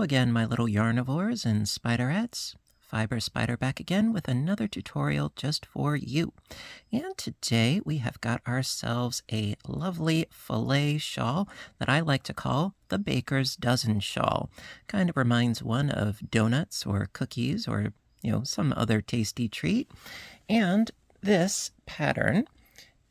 again, my little yarnivores and spiderettes. Fiber Spider back again with another tutorial just for you. And today we have got ourselves a lovely filet shawl that I like to call the Baker's Dozen shawl. Kind of reminds one of donuts or cookies or, some other tasty treat. And this pattern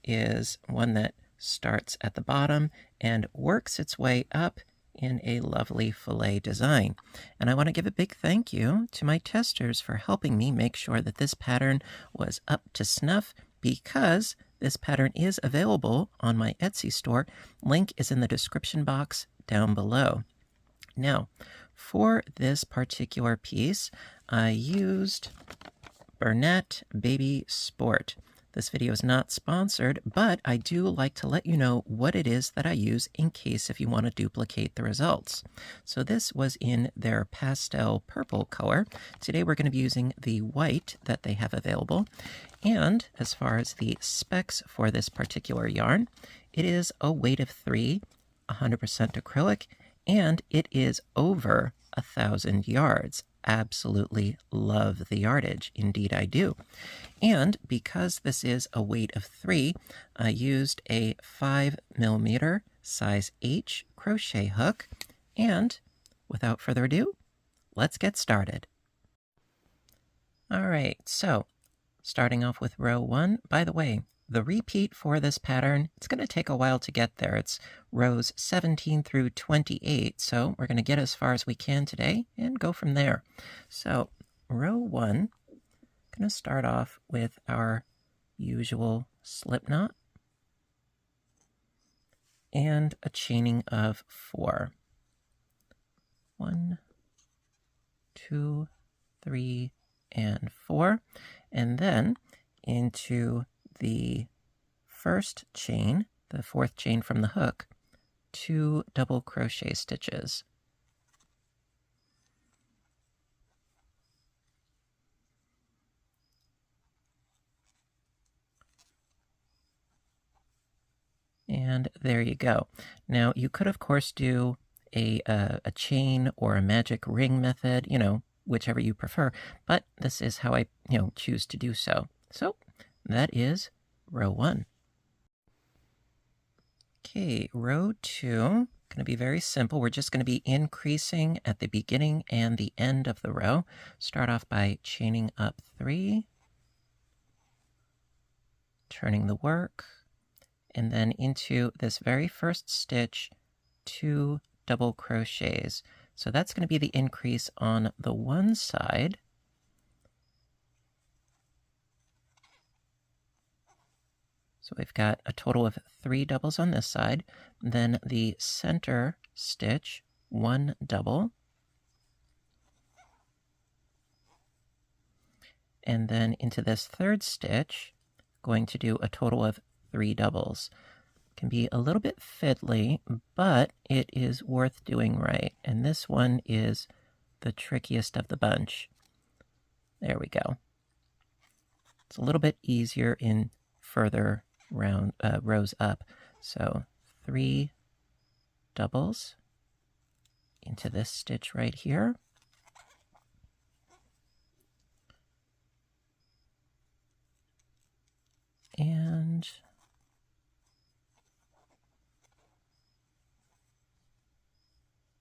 is one that starts at the bottom and works its way up in a lovely filet design. And I want to give a big thank you to my testers for helping me make sure that this pattern was up to snuff, because this pattern is available on my Etsy store. Link is in the description box down below. Now, for this particular piece, I used Bernat Baby Sport. This video is not sponsored, but I do like to let you know what it is that I use in case if you want to duplicate the results. So this was in their pastel purple color. Today we're going to be using the white that they have available. And as far as the specs for this particular yarn, it is a weight of 3, 100% acrylic, and it is over 1,000 yards. Absolutely love the yardage. Indeed, I do. And because this is a weight of 3, I used a 5mm size H crochet hook. And without further ado, let's get started. All right, so starting off with row 1. By the way, the repeat for this pattern, it's going to take a while to get there. It's rows 17 through 28, so we're going to get as far as we can today and go from there. So row 1, I'm going to start off with our usual slip knot and a chaining of 4. 1, 2, 3, and 4, and then into the first chain, the 4th chain from the hook, 2 double crochet stitches. And there you go. Now you could of course do a chain or a magic ring method, whichever you prefer, but this is how I choose to do so. So that is row 1. Okay, row 2, going to be very simple. We're just going to be increasing at the beginning and the end of the row. Start off by chaining up 3, turning the work, and then into this very first stitch, 2 double crochets. So that's going to be the increase on the one side. So we've got a total of 3 doubles on this side, then the center stitch, 1 double, and then into this third stitch, going to do a total of 3 doubles. Can be a little bit fiddly, but it is worth doing right. And this one is the trickiest of the bunch. There we go. It's a little bit easier in further rows up. So 3 doubles into this stitch right here. And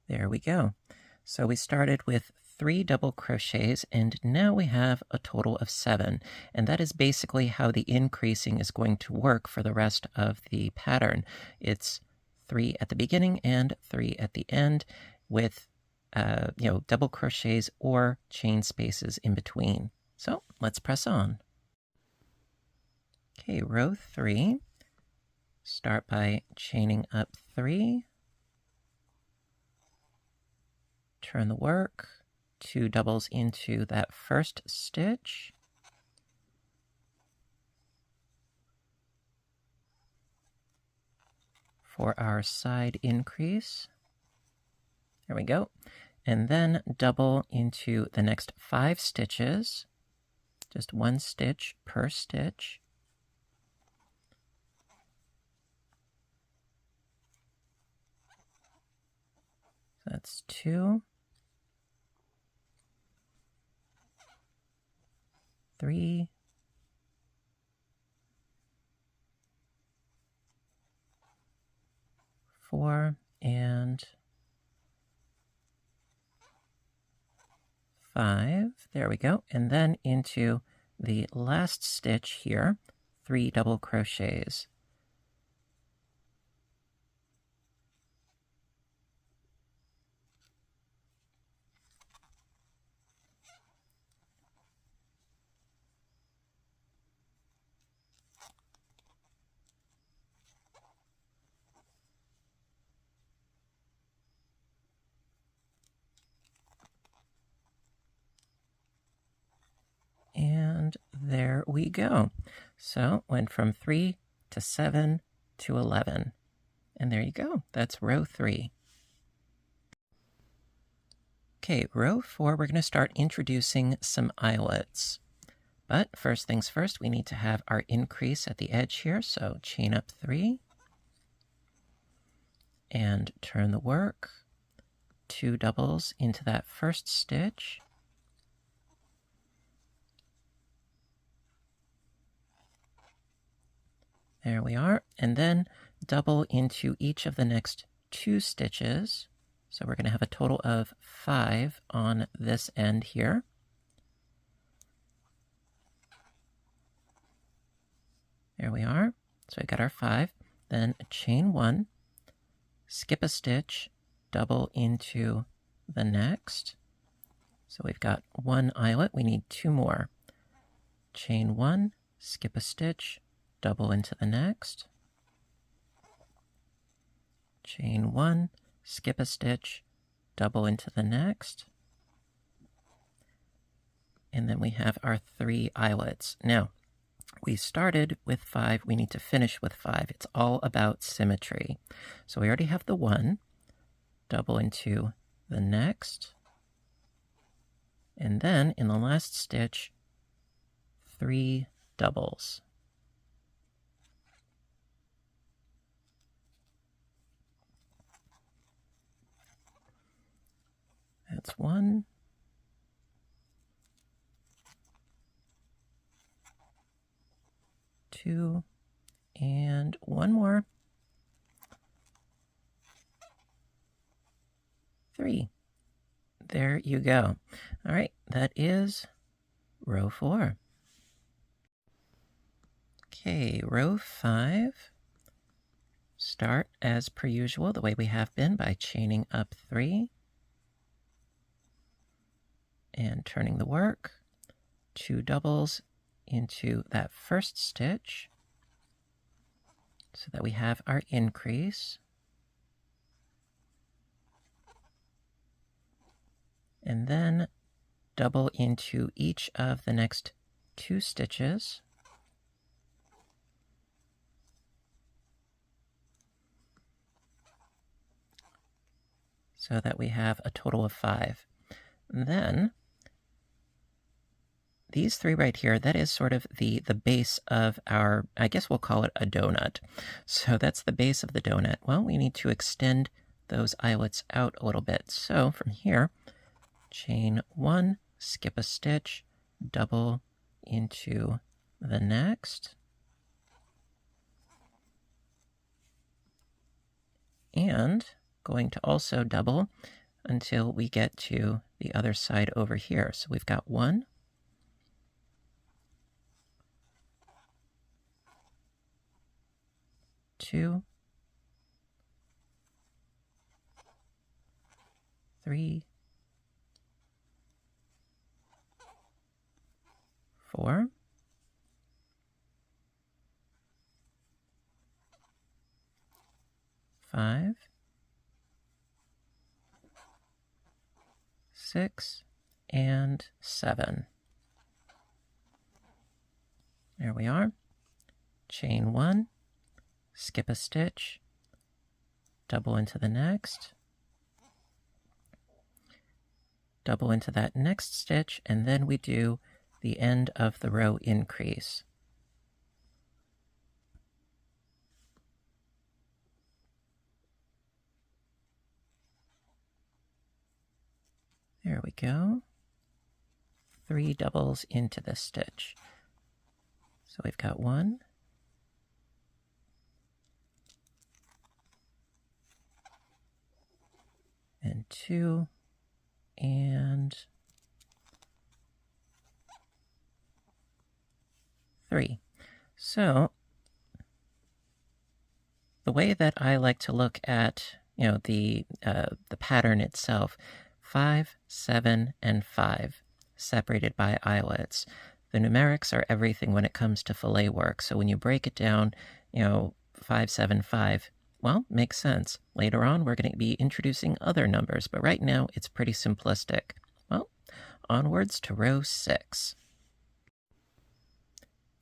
there we go. So we started with 3 double crochets, and now we have a total of 7. And that is basically how the increasing is going to work for the rest of the pattern. It's 3 at the beginning and 3 at the end with, double crochets or chain spaces in between. So let's press on. Okay, row 3. Start by chaining up 3. Turn the work. 2 doubles into that first stitch. For our side increase. There we go. And then double into the next 5 stitches. Just 1 stitch per stitch. That's 2. 3, 4, and 5. There we go. And then into the last stitch here, 3 double crochets. And there we go. So went from 3 to 7 to 11. And there you go. That's row 3. Okay, row 4, we're going to start introducing some eyelets. But first things first, we need to have our increase at the edge here. So chain up 3 and turn the work. 2 doubles into that first stitch. There we are. And then double into each of the next 2 stitches. So we're going to have a total of 5 on this end here. There we are. So we got our 5. Then chain 1, skip a stitch, double into the next. So we've got 1 eyelet. We need 2 more. Chain 1, skip a stitch, double into the next. Chain 1, skip a stitch, double into the next. And then we have our 3 eyelets. Now, we started with 5. We need to finish with 5. It's all about symmetry. So we already have the 1, double into the next. And then in the last stitch, 3 doubles. That's 1. 2, and 1 more. 3. There you go. All right, that is row 4. Okay, row 5. Start as per usual, the way we have been, by chaining up 3 and turning the work. 2 doubles into that first stitch so that we have our increase. And then double into each of the next 2 stitches. So that we have a total of 5. And then these 3 right here, that is sort of the base of our, I guess we'll call it a donut. So that's the base of the donut. Well, we need to extend those eyelets out a little bit. So from here, chain 1, skip a stitch, double into the next. And going to also double until we get to the other side over here. So we've got 1, 2, 3, 4, 5, 6, and 7. There we are. Chain 1, skip a stitch, double into the next, double into that next stitch, and then we do the end of the row increase. There we go. 3 doubles into the stitch. So we've got 1, and 2, and 3. So the way that I like to look at, the pattern itself, 5, 7, and 5, separated by eyelets. The numerics are everything when it comes to filet work. So when you break it down, 5, 7, 5, well, makes sense. Later on, we're going to be introducing other numbers, but right now it's pretty simplistic. Well, onwards to row 6.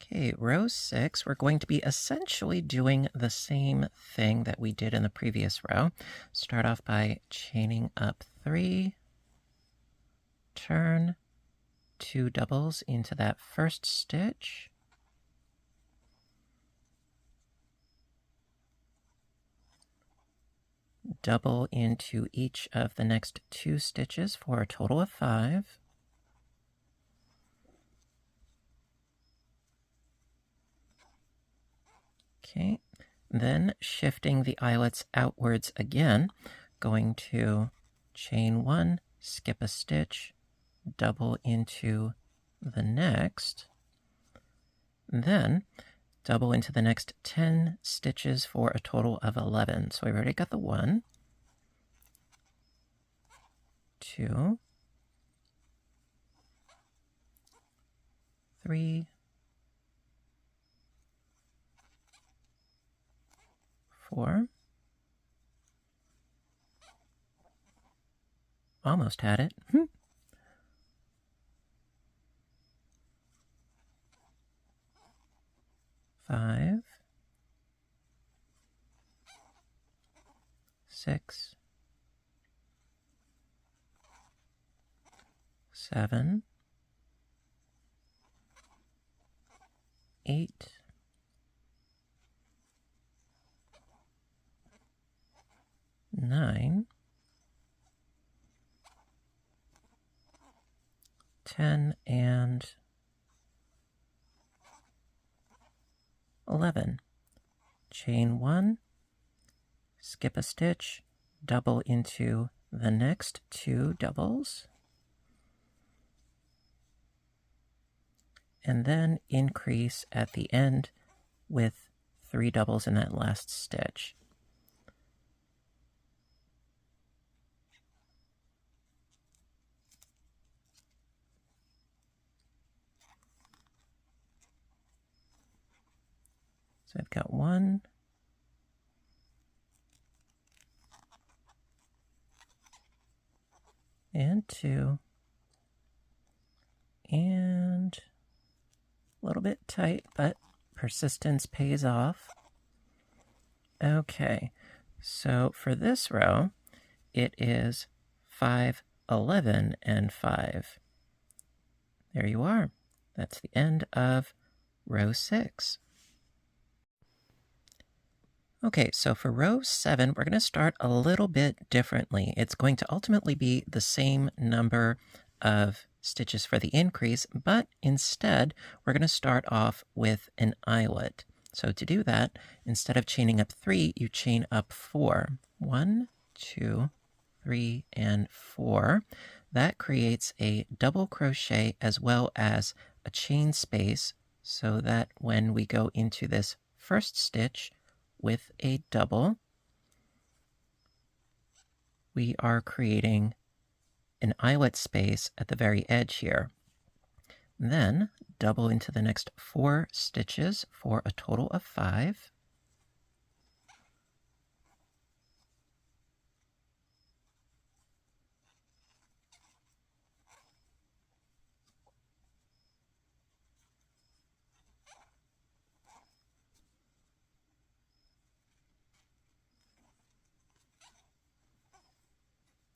Okay, row 6, we're going to be essentially doing the same thing that we did in the previous row. Start off by chaining up 3, turn, 2 doubles into that first stitch, double into each of the next 2 stitches for a total of 5. Okay, then shifting the eyelets outwards again, going to chain 1, skip a stitch, double into the next, then double into the next 10 stitches for a total of 11. So we've already got the 1, 2, 3, 4, almost had it, 5, 6, 7, 8, 9, 10, and 11. Chain 1, skip a stitch, double into the next 2 doubles, and then increase at the end with 3 doubles in that last stitch. So I've got 1, and 2, and a little bit tight, but persistence pays off. Okay, so for this row, it is 5, 11, and 5. There you are. That's the end of row 6. Okay, so for row 7, we're going to start a little bit differently. It's going to ultimately be the same number of stitches for the increase, but instead, we're going to start off with an eyelet. So to do that, instead of chaining up 3, you chain up 4. 1, 2, 3, and 4. That creates a double crochet as well as a chain space, so that when we go into this first stitch with a double, we are creating an eyelet space at the very edge here. Then double into the next 4 stitches for a total of 5.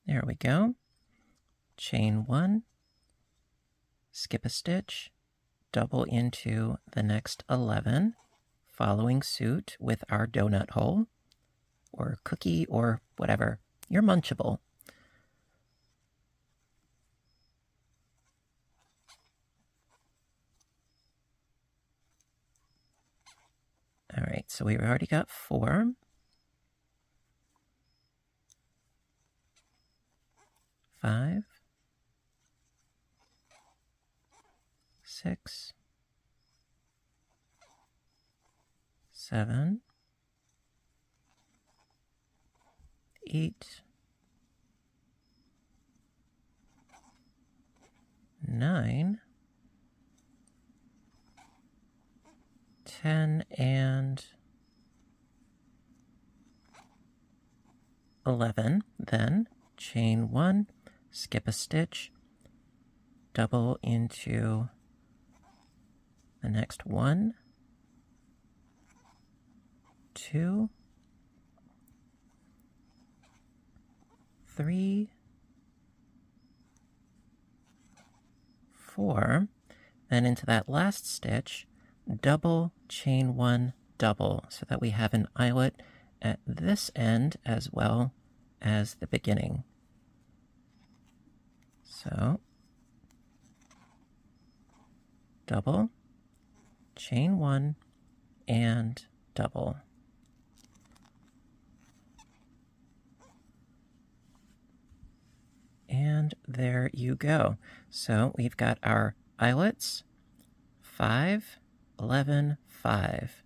There we go. Chain 1, skip a stitch, double into the next 11, following suit with our donut hole, or cookie, or whatever. You're munchable. right, so we've already got 4. 5, 6, 7, 8, 9, 10, and 11. Then chain 1, skip a stitch, double into the next 1, 2, 3, 4, then into that last stitch, double, chain 1, double, so that we have an eyelet at this end as well as the beginning. So, double, chain 1, and double. And there you go. So we've got our eyelets, 5, 11, 5.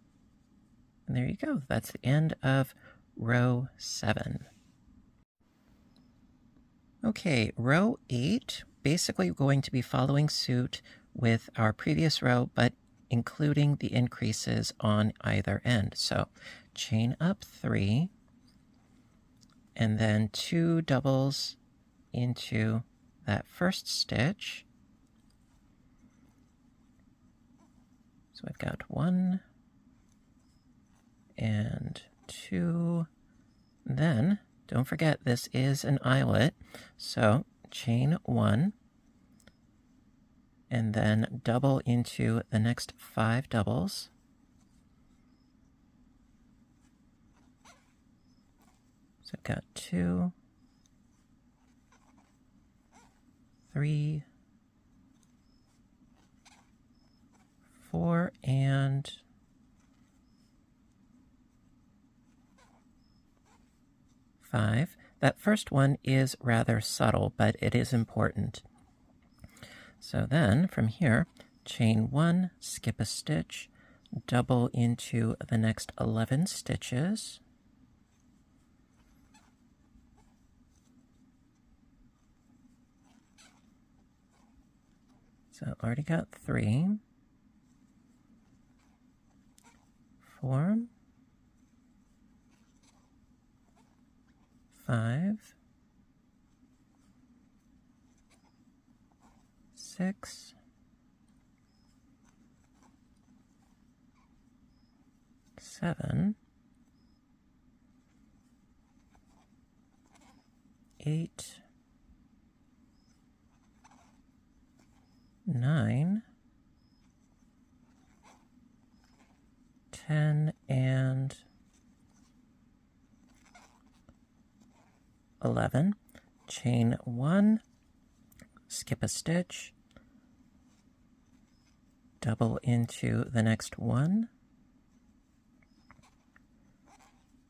And there you go. That's the end of row 7. Okay, row 8, basically going to be following suit with our previous row, but including the increases on either end. So chain up 3, and then 2 doubles into that first stitch. So I've got 1 and 2. Then, don't forget, this is an eyelet, so chain 1, and then double into the next 5 doubles. So I've got 2, 3, 4, and 5. That first one is rather subtle, but it is important. So then, from here, chain 1, skip a stitch, double into the next 11 stitches. So already got 3, 4, 5, 6, 7, 8, 9, 10, and 11. Chain 1, skip a stitch, double into the next 1,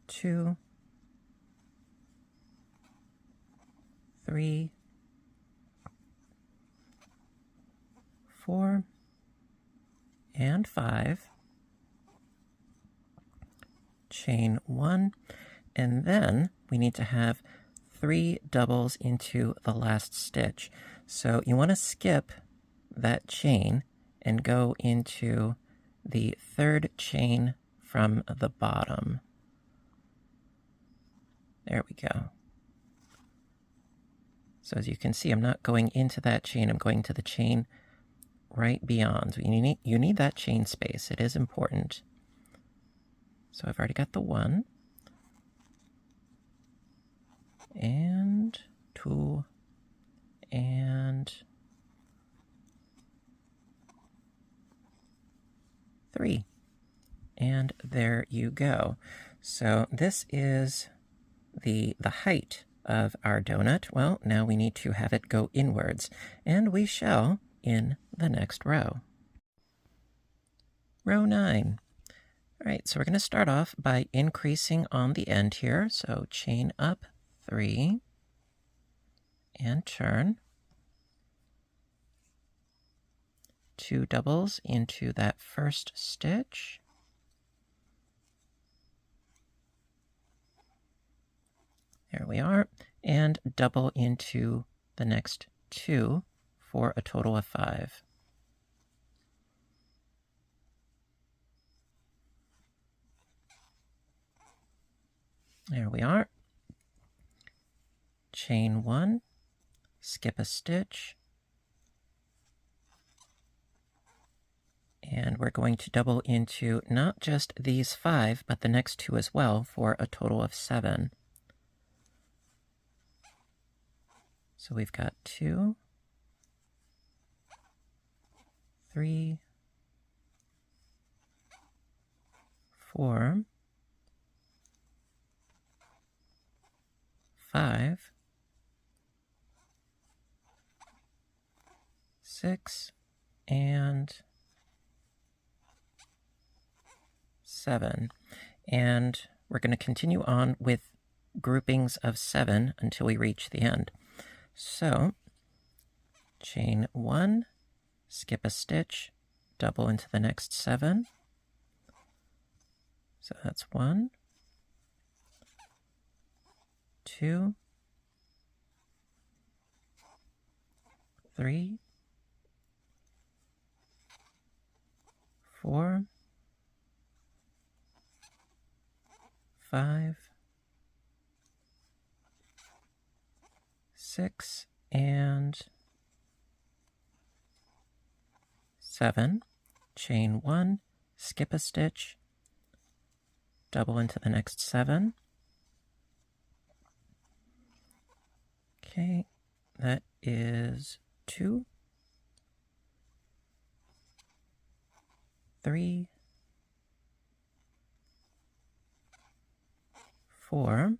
2, 3, 4, and 5. Chain 1, and then we need to have 3 doubles into the last stitch. So you want to skip that chain and go into the 3rd chain from the bottom. There we go. So as you can see, I'm not going into that chain, I'm going to the chain right beyond. You need that chain space. It is important. So I've already got the 1, and 2, and 3. And there you go. So this is the height of our donut. Well, now we need to have it go inwards, and we shall in the next row. Row 9. All right, so we're going to start off by increasing on the end here. So chain up 3 and turn. 2 doubles into that first stitch. There we are. And double into the next 2 for a total of 5. There we are. Chain 1, skip a stitch, and we're going to double into not just these 5, but the next 2 as well for a total of 7. So we've got 2, 3, 4, 5, 6, and 7. And we're going to continue on with groupings of 7 until we reach the end. So chain 1, skip a stitch, double into the next 7. So that's 1, 2, 3, 4, 5, 6, and 7. Chain 1, skip a stitch, double into the next 7. Okay, that is 2, 3, 4.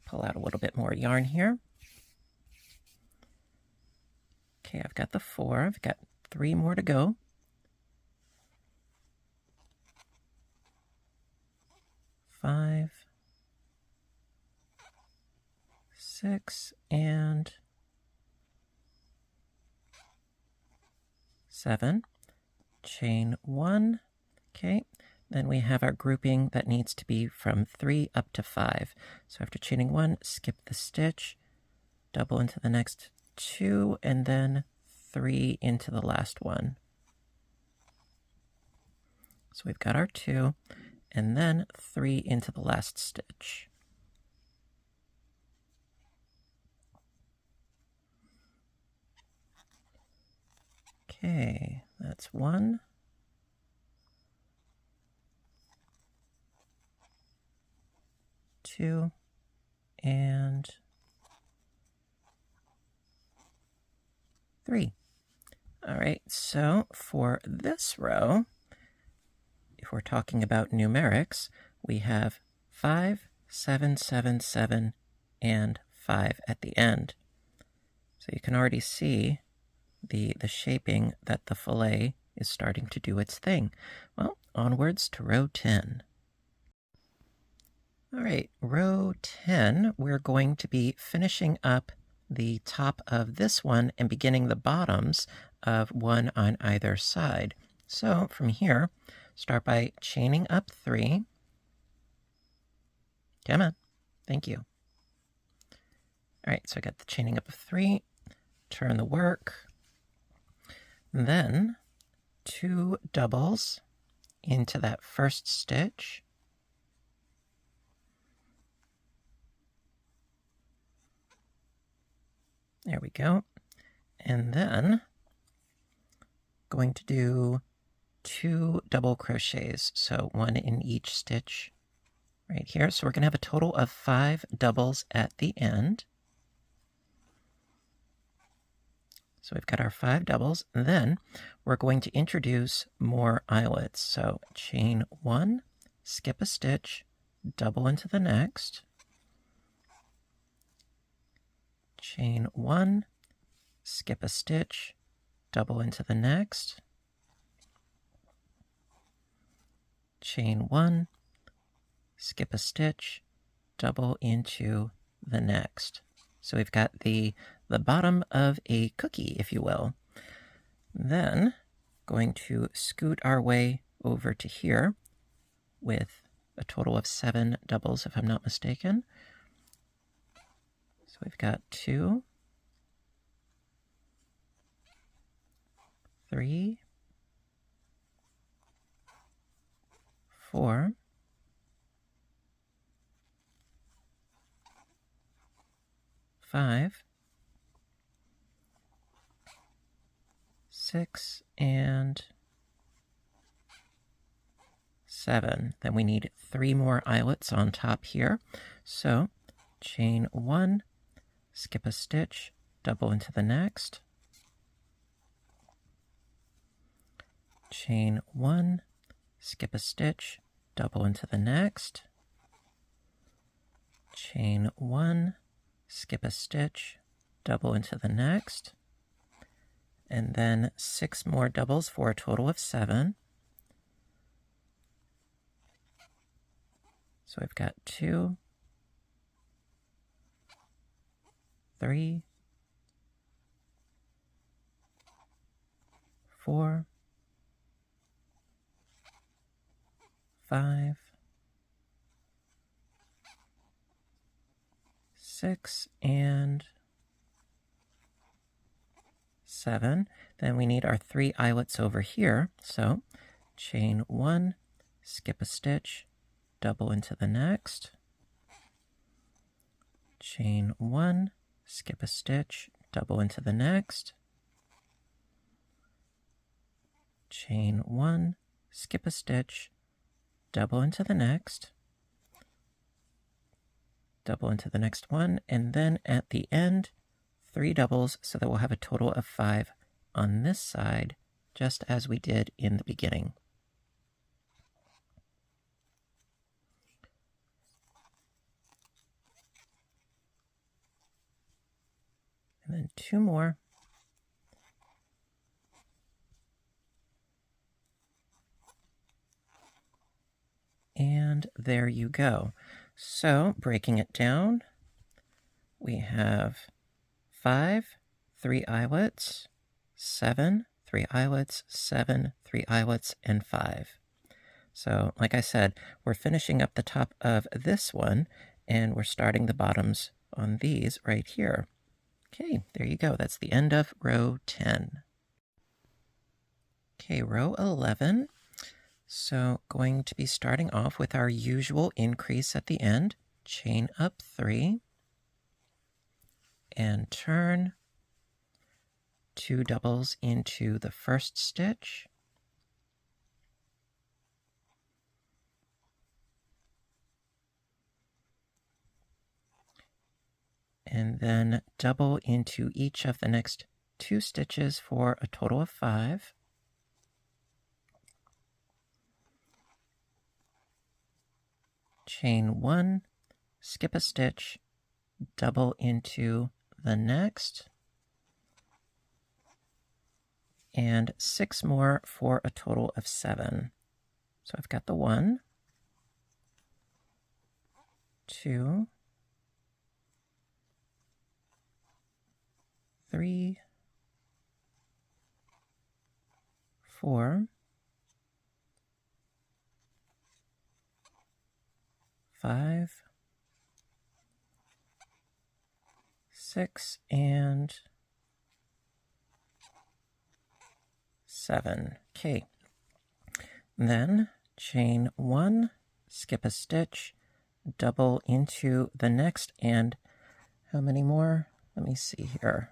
Pull out a little bit more yarn here. Okay, I've got the 4. I've got 3 more to go. 5, 6, and 7. Chain 1. Okay, then we have our grouping that needs to be from 3 up to 5. So after chaining 1, skip the stitch, double into the next 2, and then 3 into the last one. So we've got our 2, and then 3 into the last stitch. Okay, that's 1, 2, and 3. All right, so for this row, if we're talking about numerics, we have 5, 7, 7, 7, and 5 at the end. So you can already see the shaping that the fillet is starting to do its thing. Well, onwards to row 10. All right, row 10, we're going to be finishing up the top of this one and beginning the bottoms of one on either side. So from here, start by chaining up 3. Come on. Thank you. All right, so I got the chaining up of 3, turn the work, then 2 doubles into that first stitch. There we go. And then going to do 2 double crochets, so 1 in each stitch right here. So we're going to have a total of 5 doubles at the end. So we've got our 5 doubles, and then we're going to introduce more eyelets. So chain 1, skip a stitch, double into the next, chain 1, skip a stitch, double into the next, chain 1, skip a stitch, double into the next. So we've got the bottom of a cookie, if you will. Then going to scoot our way over to here with a total of 7 doubles, if I'm not mistaken. So we've got 2, 3, 4, 5, 6, and 7. Then we need 3 more eyelets on top here. So chain 1, skip a stitch, double into the next. Chain 1, skip a stitch, double into the next. Chain 1, skip a stitch, double into the next. And then 6 more doubles for a total of 7. So I've got 2, 3, 4, 5, 6, and 7. Then we need our 3 eyelets over here. So chain 1, skip a stitch, double into the next. Chain 1, skip a stitch, double into the next. Chain 1, skip a stitch, double into the next. Double into the next one, and then at the end, 3 doubles, so that we'll have a total of 5 on this side, just as we did in the beginning. And then 2 more. And there you go. So breaking it down, we have 5, 3 eyelets, 7, 3 eyelets, 7, 3 eyelets, and 5. So like I said, we're finishing up the top of this one, and we're starting the bottoms on these right here. Okay, there you go. That's the end of row 10. Okay, row 11. So going to be starting off with our usual increase at the end, chain up 3, and turn 2 doubles into the first stitch, and then double into each of the next 2 stitches for a total of 5. Chain 1, skip a stitch, double into the next, and 6 more for a total of 7. So I've got the 1, 2, 3, 4, 5, 6, and 7. Okay. Then chain 1, skip a stitch, double into the next, and how many more? Let me see here.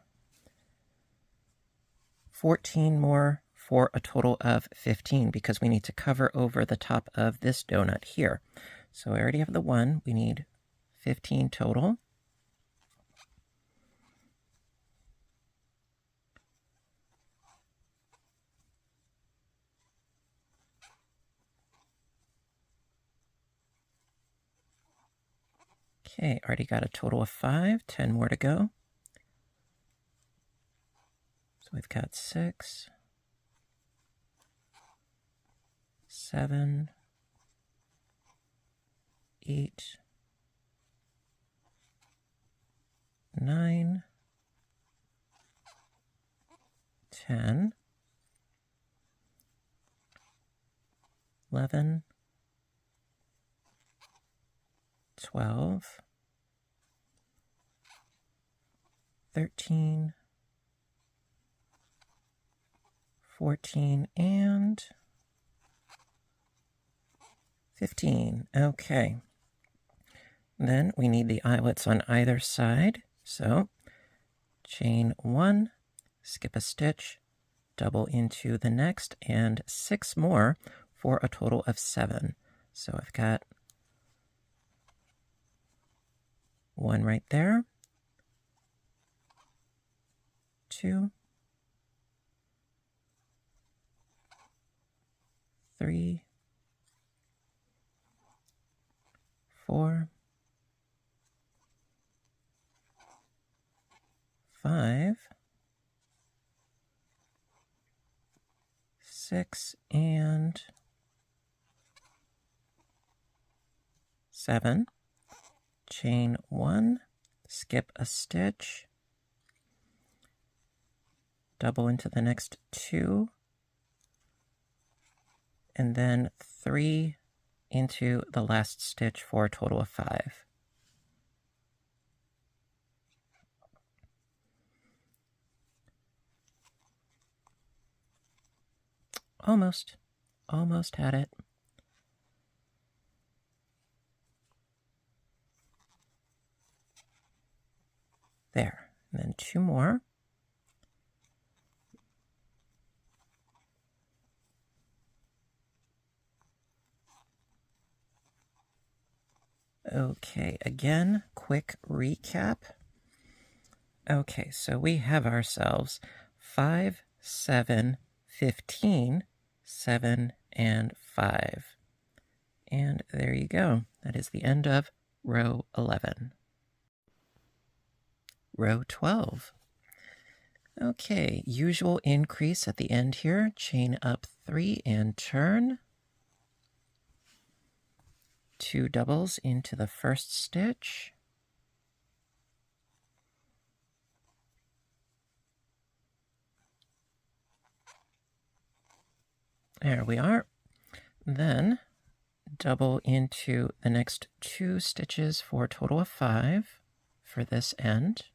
14 more for a total of 15, because we need to cover over the top of this donut here. So I already have the 1. We need 15 total. Okay, already got a total of 5. 10 more to go. So we've got 6, 7, 8, 9, 10, 11, 12, 13, 14, and 15. Okay. Then we need the eyelets on either side. So chain 1, skip a stitch, double into the next, and 6 more for a total of 7. So I've got 1 right there, 2, 3, 4, 5, 6, and 7. Chain 1, skip a stitch, double into the next 2, and then 3 into the last stitch for a total of 5. Almost had it. There, and then 2 more. Okay, again, quick recap. Okay, so we have ourselves 5, 7, 15, 7, and 5. And there you go. That is the end of row 11. Row 12. Okay, usual increase at the end here. Chain up 3 and turn. 2 doubles into the first stitch. There we are. Then double into the next 2 stitches for a total of 5 for this end.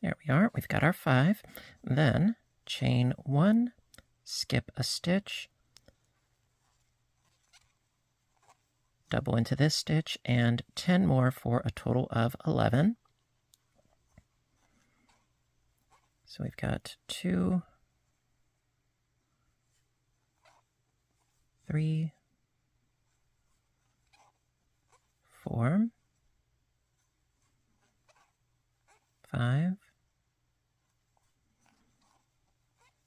There we are. We've got our 5. Then chain 1, skip a stitch, double into this stitch, and 10 more for a total of 11. So we've got 2, 3, 4, 5,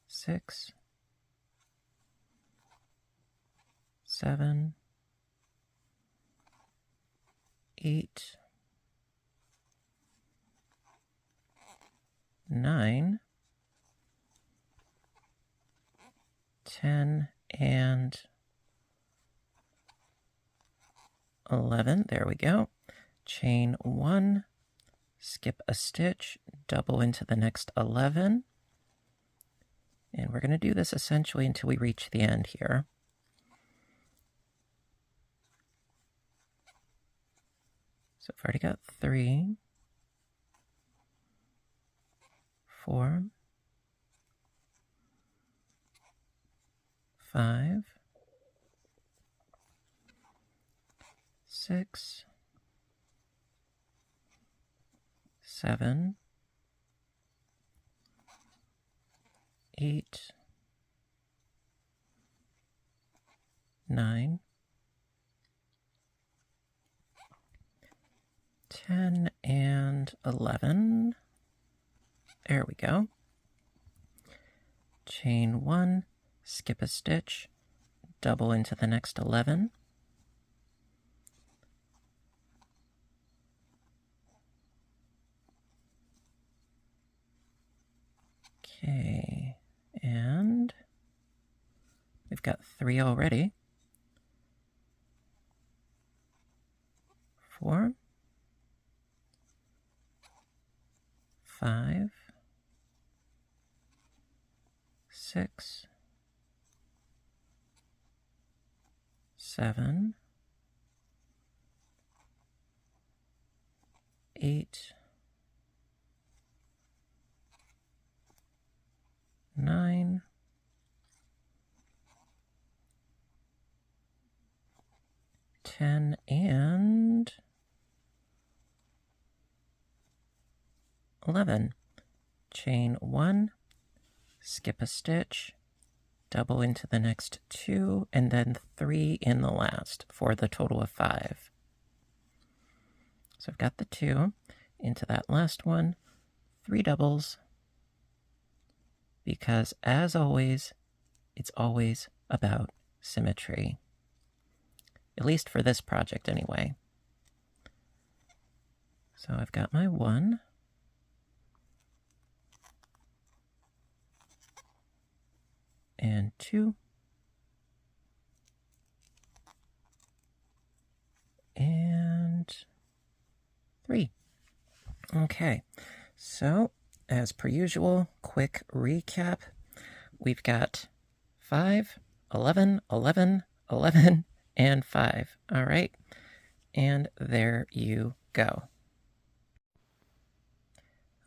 6, 7, 8, 9, 10, and 11. There we go. Chain 1, skip a stitch, double into the next 11. And we're going to do this essentially until we reach the end here. So I've already got 3, 4, 5, 6, 7, 8, 9, 10, and 11. There we go. Chain 1, skip a stitch, double into the next 11. Okay, and got 3 already. 4, 5, 6, 7, 8, 9, 10, and 11. Chain 1, skip a stitch, double into the next 2, and then 3 in the last for the total of 5. So I've got the 2 into that last one, 3 doubles, because as always, it's always about symmetry. At least for this project anyway. So I've got my 1. And 2. And 3. Okay, so as per usual, quick recap. We've got 5, 11, 11, 11, and 5. All right, and there you go.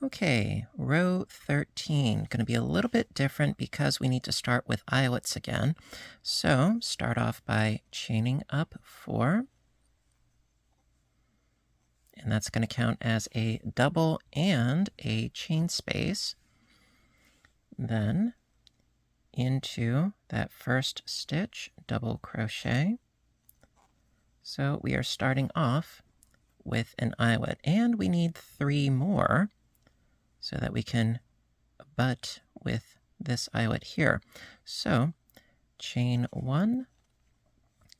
Okay, row 13, going to be a little bit different because we need to start with eyelets again. So start off by chaining up 4. And that's going to count as a double and a chain space. Then into that first stitch, double crochet. So we are starting off with an eyelet, and we need 3 more so that we can butt with this eyelet here. So chain 1,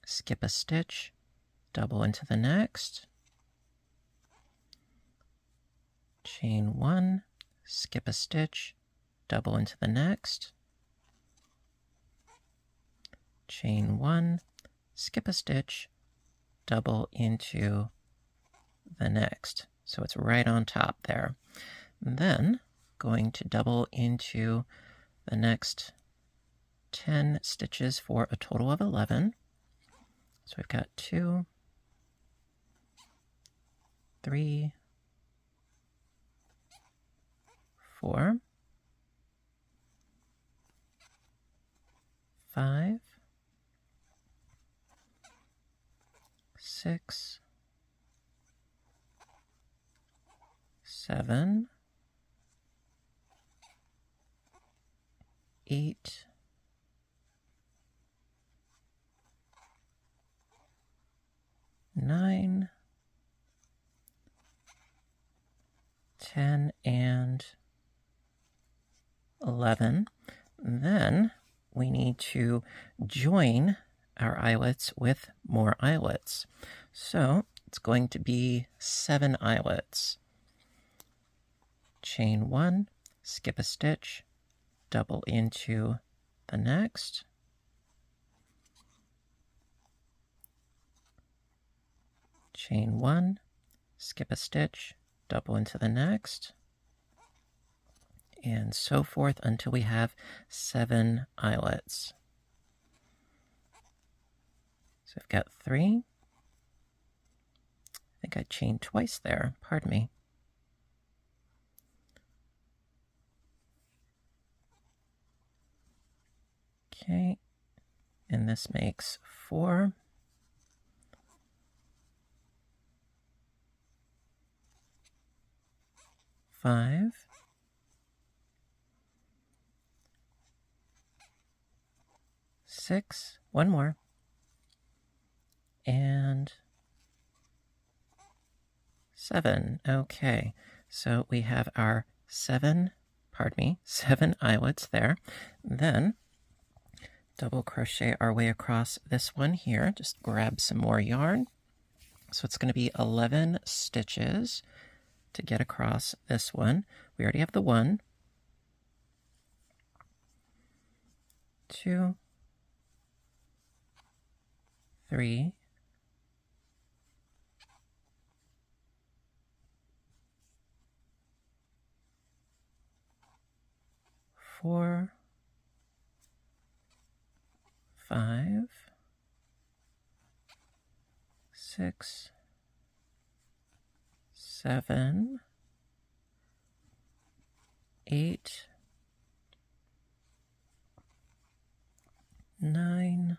skip a stitch, double into the next, chain 1, skip a stitch, double into the next, chain 1, skip a stitch, double into the next. So it's right on top there. Then going to double into the next 10 stitches for a total of 11. So we've got 2, 3, 4, 5, 6, 7, 8, 9, 10, and 11. Then we need to join our eyelets with more eyelets. So it's going to be 7 eyelets. Chain 1, skip a stitch, double into the next, chain 1, skip a stitch, double into the next, and so forth until we have 7 eyelets. So I've got 3. I think I chained twice there, pardon me. Okay, and this makes 4. 5, 6, 1 more, and 7. Okay, so we have our 7 eyelets there. Then double crochet our way across this one here. Just grab some more yarn. So it's going to be 11 stitches to get across this one. We already have the 1, 2, 3, 4, 5, 6, 7, 8, 9,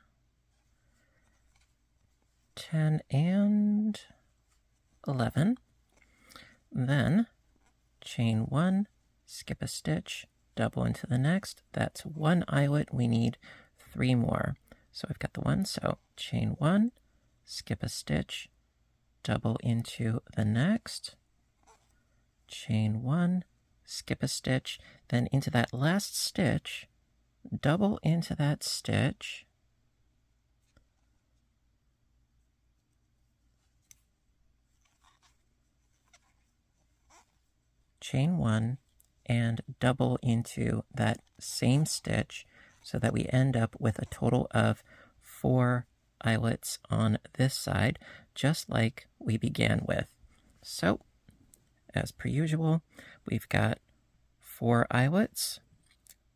10, and 11. Then chain 1, skip a stitch, double into the next. That's 1 eyelet. We need 3 more. So I've got the 1, so chain 1, skip a stitch, double into the next, chain 1, skip a stitch, then into that last stitch, double into that stitch, chain 1, and double into that same stitch so that we end up with a total of 4 eyelets on this side, just like we began with. So, as per usual, we've got 4 eyelets,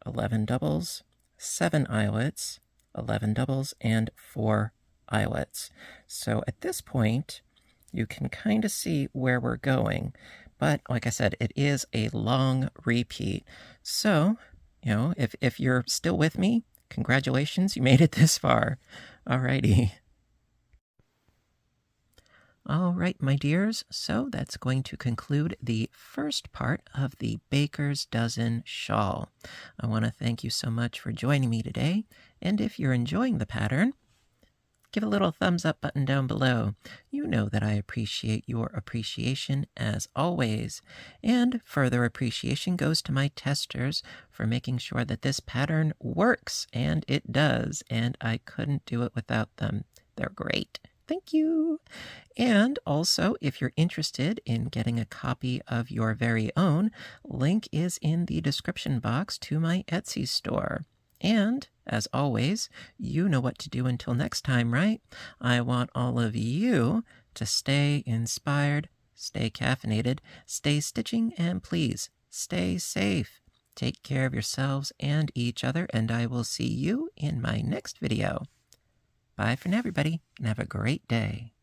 11 doubles, 7 eyelets, 11 doubles, and 4 eyelets. So at this point, you can kind of see where we're going. But like I said, it is a long repeat. So, if you're still with me, congratulations, you made it this far. Alrighty. All right, my dears, so that's going to conclude the first part of the Baker's Dozen shawl. I want to thank you so much for joining me today, and if you're enjoying the pattern, give a little thumbs up button down below. You know that I appreciate your appreciation as always. And further appreciation goes to my testers for making sure that this pattern works, and it does, and I couldn't do it without them. They're great. Thank you. And also, if you're interested in getting a copy of your very own, link is in the description box to my Etsy store. And, as always, you know what to do until next time, right? I want all of you to stay inspired, stay caffeinated, stay stitching, and please, stay safe. Take care of yourselves and each other, and I will see you in my next video. Bye for now, everybody, and have a great day.